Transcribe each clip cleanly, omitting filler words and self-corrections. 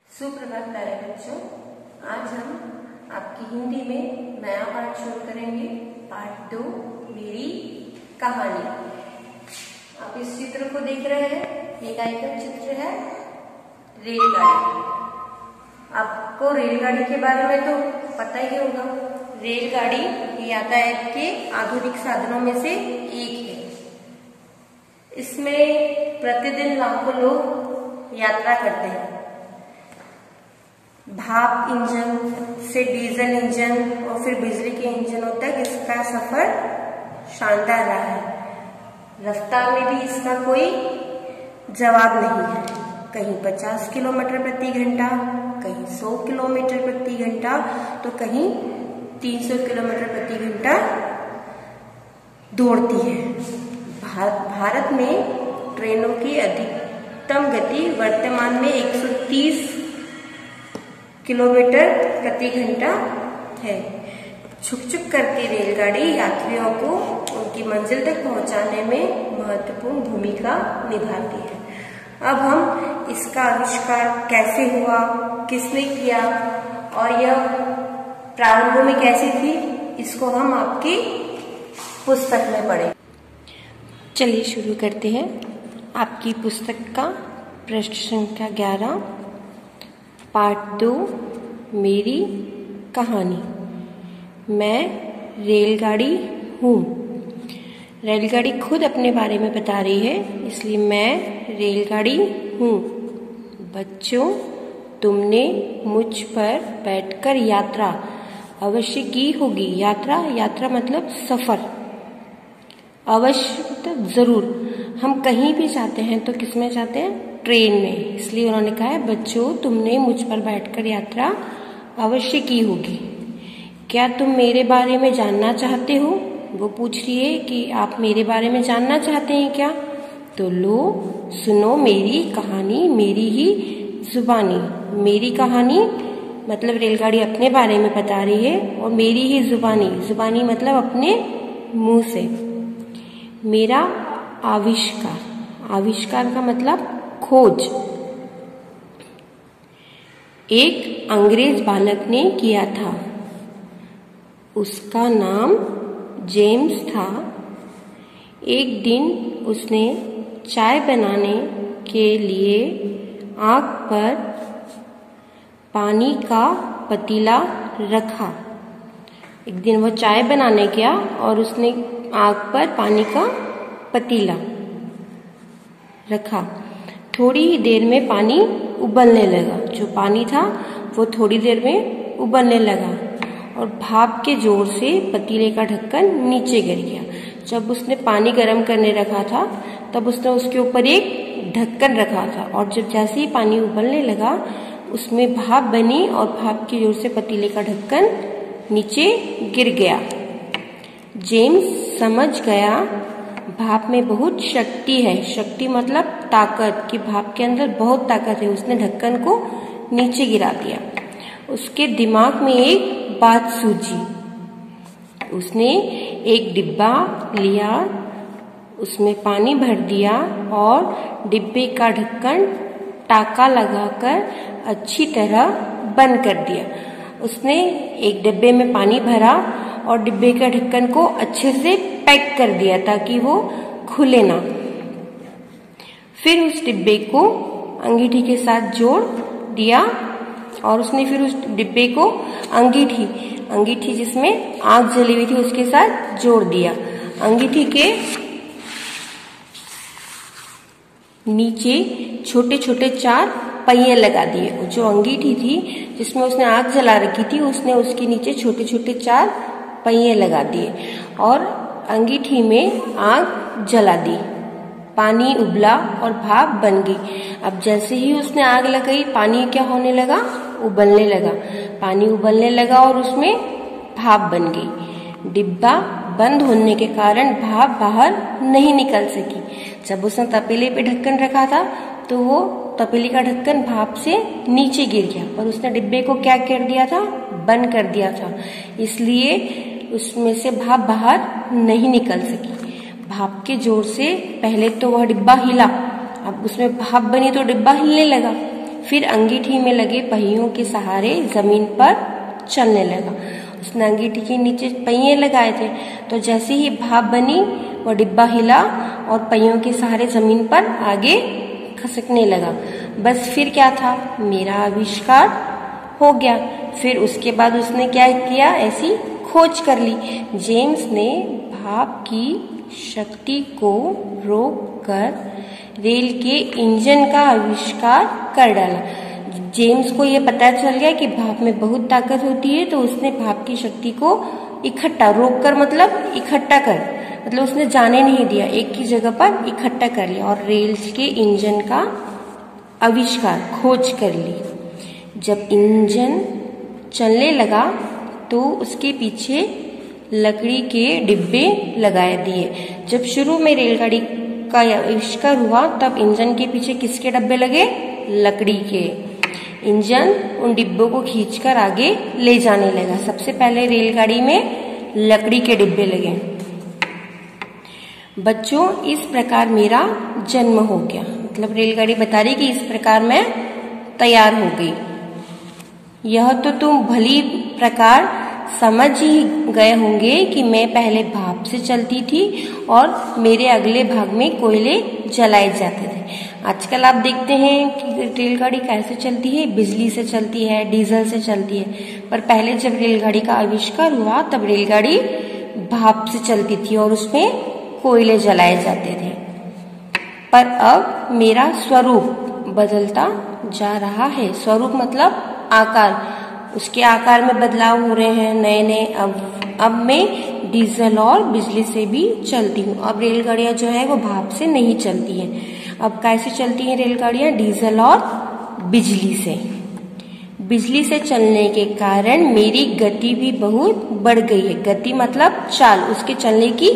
सुप्रभात प्यारे बच्चों, आज हम आपकी हिंदी में नया पाठ शुरू करेंगे। पाठ 2, मेरी कहानी। आप इस चित्र को देख रहे हैं, ये आइकन चित्र है रेलगाड़ी। आपको रेलगाड़ी के बारे में तो पता ही होगा। रेलगाड़ी यातायात के आधुनिक साधनों में से एक है। इसमें प्रतिदिन लाखों लोग यात्रा करते हैं। भाप इंजन से डीजल इंजन और फिर बिजली के इंजनों तक इसका सफर शानदार रहा है। रफ्तार में भी इसका कोई जवाब नहीं है। कहीं 50 किलोमीटर प्रति घंटा, कहीं 100 किलोमीटर प्रति घंटा, तो कहीं 300 किलोमीटर प्रति घंटा दौड़ती है। भारत में ट्रेनों की अधिकतम गति वर्तमान में 130 किलोमीटर प्रति घंटा है। छुक छुक करती रेलगाड़ी यात्रियों को उनकी मंजिल तक पहुंचाने में महत्वपूर्ण भूमिका निभाती है। अब हम इसका आविष्कार कैसे हुआ, किसने किया और यह प्रारंभ में कैसी थी, इसको हम आपकी पुस्तक में पढ़ें। चलिए शुरू करते हैं। आपकी पुस्तक का पृष्ठ संख्या 11, पाठ 2, मेरी कहानी। मैं रेलगाड़ी हूँ। रेलगाड़ी खुद अपने बारे में बता रही है, इसलिए मैं रेलगाड़ी हूँ। बच्चों, तुमने मुझ पर बैठकर यात्रा अवश्य की होगी। यात्रा मतलब सफर। अवश्य मतलब जरूर। हम कहीं भी जाते हैं तो किसमें जाते हैं? ट्रेन में। इसलिए उन्होंने कहा है, बच्चों तुमने मुझ पर बैठकर यात्रा अवश्य की होगी। क्या तुम मेरे बारे में जानना चाहते हो? वो पूछ रही है कि आप मेरे बारे में जानना चाहते हैं क्या? तो लो सुनो मेरी कहानी, मेरी ही जुबानी। मेरी कहानी मतलब रेलगाड़ी अपने बारे में बता रही है, और मेरी ही जुबानी मतलब अपने मुंह से। मेरा आविष्कार का मतलब खोज। एक अंग्रेज बालक ने किया था। उसका नाम जेम्स था। एक दिन उसने चाय बनाने के लिए आग पर पानी का पतीला रखा। एक दिन वो चाय बनाने गया और उसने आग पर पानी का पतीला रखा। थोड़ी ही देर में पानी उबलने लगा। जो पानी था वो थोड़ी देर में उबलने लगा और भाप के जोर से पतीले का ढक्कन नीचे गिर गया। जब उसने पानी गर्म करने रखा था तब उसने उसके ऊपर एक ढक्कन रखा था, और जब जैसे ही पानी उबलने लगा उसमें भाप बनी और भाप के जोर से पतीले का ढक्कन नीचे गिर गया। जेम्स समझ गया भाप में बहुत शक्ति है। शक्ति मतलब ताकत, कि भाप के अंदर बहुत ताकत है। उसने ढक्कन को नीचे गिरा दिया। उसके दिमाग में एक बात सूझी। उसने एक डिब्बा लिया, उसमें पानी भर दिया और डिब्बे का ढक्कन टाका लगाकर अच्छी तरह बंद कर दिया। उसने एक डिब्बे में पानी भरा और डिब्बे का ढक्कन को अच्छे से पैक कर दिया ताकि वो खुले ना। फिर उस डिब्बे को अंगीठी के साथ जोड़ दिया और उसने फिर उस डिब्बे को अंगीठी जिसमें आग जली हुई थी उसके साथ जोड़ दिया। अंगीठी के नीचे छोटे छोटे 4 पहिए लगा दिए। जो अंगीठी थी जिसमें उसने आग जला रखी थी, उसने उसके नीचे छोटे छोटे 4 पहिए लगा दिए और अंगीठी में आग जला दी। पानी उबला और भाप बन गई। अब जैसे ही उसने आग लगाई, पानी क्या होने लगा? उबलने लगा। पानी उबलने लगा और उसमें भाप बन गई। डिब्बा बंद होने के कारण भाप बाहर नहीं निकल सकी। जब उसने तपेले पे ढक्कन रखा था तो वो तपेली का ढक्कन भाप से नीचे गिर गया और उसने डिब्बे को क्या कर दिया था? बंद कर दिया था। इसलिए उसमें से भाप बाहर नहीं निकल सकी। भाप के जोर से पहले तो वह डिब्बा हिला अब उसमें भाप बनी तो डिब्बा हिलने लगा। फिर अंगीठी में लगे पहियों के सहारे जमीन पर चलने लगा। उसने अंगीठी के नीचे पहिए लगाए थे, तो जैसे ही भाप बनी वो डिब्बा हिला और पहियों के सहारे जमीन पर आगे खसकने लगा। बस फिर क्या था, मेरा आविष्कार हो गया। फिर उसके बाद उसने क्या किया, ऐसी खोज कर ली। जेम्स ने भाप की शक्ति को रोककर रेल के इंजन का आविष्कार कर डाला। जेम्स को यह पता चल गया कि भाप में बहुत ताकत होती है, तो उसने भाप की शक्ति को इकट्ठा, रोककर मतलब इकट्ठा कर, मतलब उसने जाने नहीं दिया, एक ही जगह पर इकट्ठा कर लिया और रेल के इंजन का आविष्कार, खोज कर ली। जब इंजन चलने लगा तो उसके पीछे लकड़ी के डिब्बे लगाए दिए। जब शुरू में रेलगाड़ी का आविष्कार हुआ तब इंजन के पीछे किसके डब्बे लगे, लकड़ी के। इंजन उन डिब्बों को खींचकर आगे ले जाने लगा। सबसे पहले रेलगाड़ी में लकड़ी के डिब्बे लगे। बच्चों, इस प्रकार मेरा जन्म हो गया, मतलब रेलगाड़ी बता रही कि इस प्रकार मैं तैयार हो गई। यह तो तुम भली प्रकार समझ ही गए होंगे कि मैं पहले भाप से चलती थी और मेरे अगले भाग में कोयले जलाए जाते थे। आजकल आप देखते हैं कि रेलगाड़ी कैसे चलती है, बिजली से चलती है, डीजल से चलती है। पर पहले जब रेलगाड़ी का आविष्कार हुआ तब रेलगाड़ी भाप से चलती थी और उसमें कोयले जलाए जाते थे। पर अब मेरा स्वरूप बदलता जा रहा है। स्वरूप मतलब आकार, उसके आकार में बदलाव हो रहे हैं नए नए। अब मैं डीजल और बिजली से भी चलती हूँ। अब रेलगाड़ियां जो है वो भाप से नहीं चलती हैं। अब कैसे चलती हैं रेलगाड़ियां, डीजल और बिजली से। बिजली से चलने के कारण मेरी गति भी बहुत बढ़ गई है। गति मतलब चाल, उसके चलने की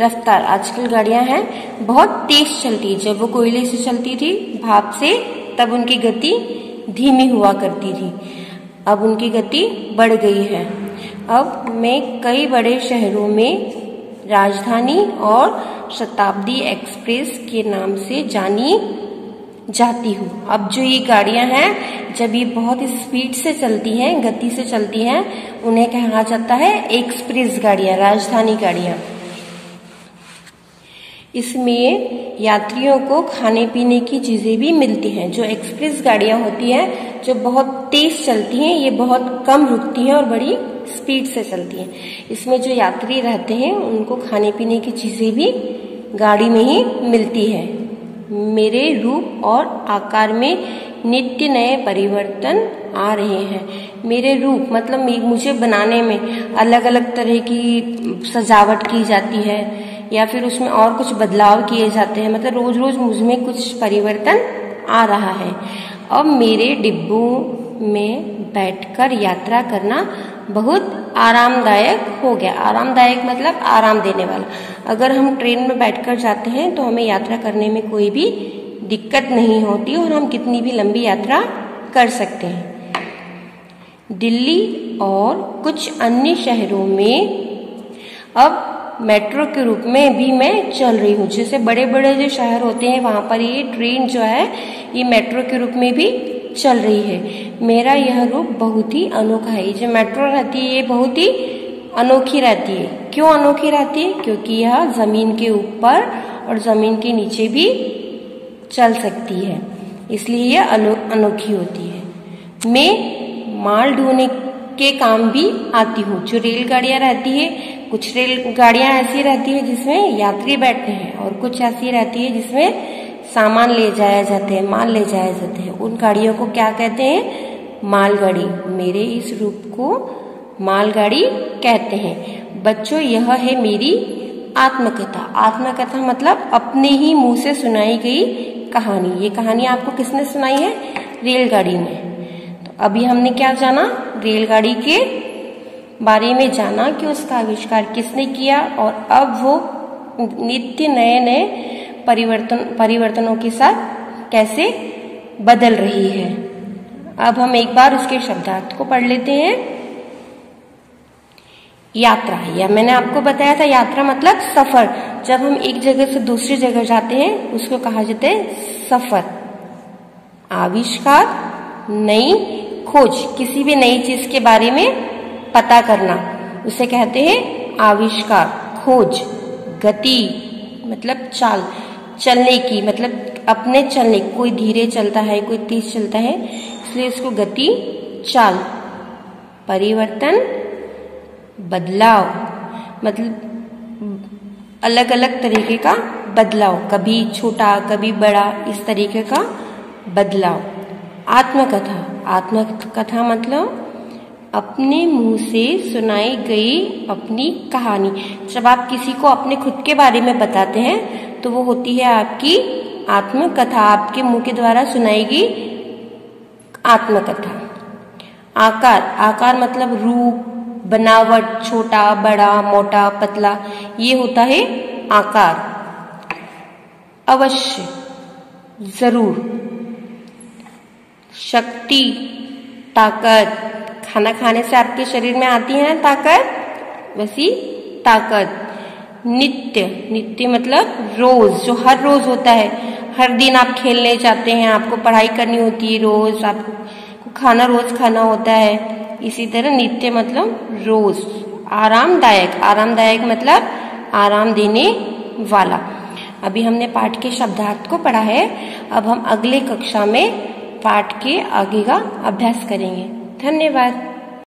रफ्तार। आजकल गाड़ियां हैं बहुत तेज चलती है। जब वो कोयले से चलती थी भाप से, तब उनकी गति धीमी हुआ करती थी। अब उनकी गति बढ़ गई है। अब मैं कई बड़े शहरों में राजधानी और शताब्दी एक्सप्रेस के नाम से जानी जाती हूँ। अब जो ये गाड़ियां हैं, जब ये बहुत स्पीड से चलती हैं, गति से चलती हैं, उन्हें कहा जाता है एक्सप्रेस गाड़ियां, राजधानी गाड़ियां। इसमें यात्रियों को खाने पीने की चीजें भी मिलती हैं। जो एक्सप्रेस गाड़ियां होती हैं, जो बहुत तेज चलती हैं, ये बहुत कम रुकती हैं और बड़ी स्पीड से चलती हैं। इसमें जो यात्री रहते हैं उनको खाने पीने की चीजें भी गाड़ी में ही मिलती है। मेरे रूप और आकार में नित्य नए परिवर्तन आ रहे हैं। मेरे रूप मतलब मुझे बनाने में अलग अलग तरह की सजावट की जाती है या फिर उसमें और कुछ बदलाव किए जाते हैं। मतलब रोज रोज मुझमें कुछ परिवर्तन आ रहा है। अब मेरे डिब्बों में बैठकर यात्रा करना बहुत आरामदायक हो गया। आरामदायक मतलब आराम देने वाला। अगर हम ट्रेन में बैठकर जाते हैं तो हमें यात्रा करने में कोई भी दिक्कत नहीं होती और हम कितनी भी लंबी यात्रा कर सकते हैं। दिल्ली और कुछ अन्य शहरों में अब मेट्रो के रूप में भी मैं चल रही हूँ। जैसे बड़े बड़े जो शहर होते हैं वहां पर ये ट्रेन जो है ये मेट्रो के रूप में भी चल रही है। मेरा यह रूप बहुत ही अनोखा है। जो मेट्रो रहती है ये बहुत ही अनोखी रहती है। क्यों अनोखी रहती है? क्योंकि यह जमीन के ऊपर और जमीन के नीचे भी चल सकती है, इसलिए यह अनोखी होती है। मैं माल ढोने के काम भी आती हूँ। जो रेलगाड़ियां रहती है, कुछ रेलगाड़ियां ऐसी रहती है जिसमें यात्री बैठते हैं और कुछ ऐसी रहती है जिसमें सामान ले जाया जाते हैं, माल ले जाए जाते हैं। उन गाड़ियों को क्या कहते हैं? मालगाड़ी। मेरे इस रूप को मालगाड़ी कहते हैं। बच्चों, यह है मेरी आत्मकथा। आत्मकथा मतलब अपने ही मुंह से सुनाई गई कहानी। ये कहानी आपको किसने सुनाई है? रेलगाड़ी ने। तो अभी हमने क्या जाना? रेलगाड़ी के बारे में जाना कि उसका आविष्कार किसने किया और अब वो नित्य नए नए परिवर्तनों के साथ कैसे बदल रही है। अब हम एक बार उसके शब्दार्थ को पढ़ लेते हैं। यात्रा, या मैंने आपको बताया था यात्रा मतलब सफर। जब हम एक जगह से दूसरी जगह जाते हैं उसको कहा जाता है सफर। आविष्कार, नई खोज, किसी भी नई चीज के बारे में पता करना, उसे कहते हैं आविष्कार। खोज, गति मतलब चाल, चलने की मतलब अपने चलने, कोई धीरे चलता है कोई तेज चलता है इसलिए उसको गति, चाल। परिवर्तन, बदलाव मतलब अलग अलग तरीके का बदलाव, कभी छोटा कभी बड़ा, इस तरीके का बदलाव। आत्मकथा, आत्मकथा मतलब अपने मुंह से सुनाई गई अपनी कहानी। जब आप किसी को अपने खुद के बारे में बताते हैं तो वो होती है आपकी आत्मकथा, आपके मुंह के द्वारा सुनाई गई आत्मकथा। आकार, आकार मतलब रूप, बनावट, छोटा बड़ा मोटा पतला, ये होता है आकार। अवश्य, जरूर। शक्ति, ताकत, खाना खाने से आपके शरीर में आती है ना ताकत, वैसी ताकत। नित्य, नित्य मतलब रोज, जो हर रोज होता है। हर दिन आप खेलने जाते हैं, आपको पढ़ाई करनी होती है रोज, आपको खाना रोज खाना होता है, इसी तरह नित्य मतलब रोज। आरामदायक, आरामदायक मतलब आराम देने वाला। अभी हमने पाठ के शब्दार्थ को पढ़ा है, अब हम अगले कक्षा में पाठ के आगे का अभ्यास करेंगे। धन्यवाद।